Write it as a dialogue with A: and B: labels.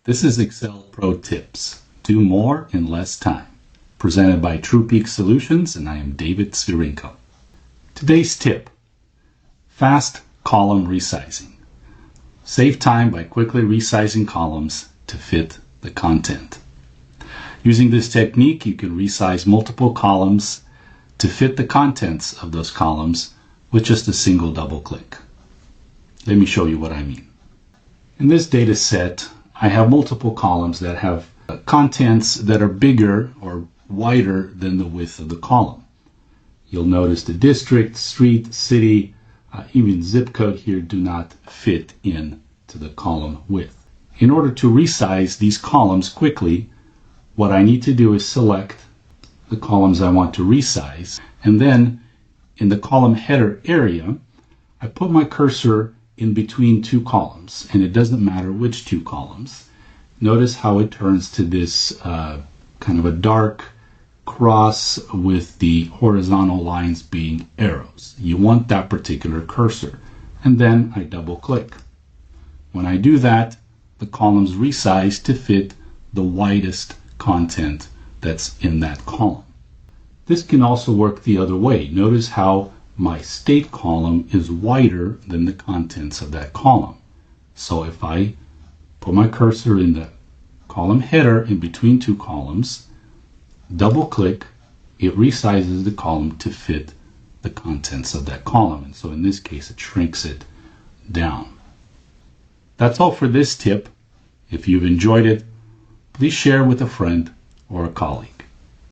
A: This is Excel Pro Tips. Do more in less time. Presented by TruePeak Solutions, and I am David Svirinko. Today's tip: fast column resizing. Save time by quickly resizing columns to fit the content. Using this technique, you can resize multiple columns to fit the contents of those columns with just a single double click. Let me show you what I mean. In this data set, I have multiple columns that have contents that are bigger or wider than the width of the column. You'll notice the district, street, city, even zip code here do not fit into the column width. In order to resize these columns quickly, what I need to do is select the columns I want to resize, and then in the column header area, I put my cursor in between two columns, and it doesn't matter which two columns. Notice how it turns to this kind of a dark cross with the horizontal lines being arrows. You want that particular cursor, and then I double click. When I do that, the columns resize to fit the widest content that's in that column. This can also work the other way. Notice how my state column is wider than the contents of that column. So if I put my cursor in the column header in between two columns, double click, it resizes the column to fit the contents of that column. And so in this case, it shrinks it down. That's all for this tip. If you've enjoyed it, please share with a friend or a colleague.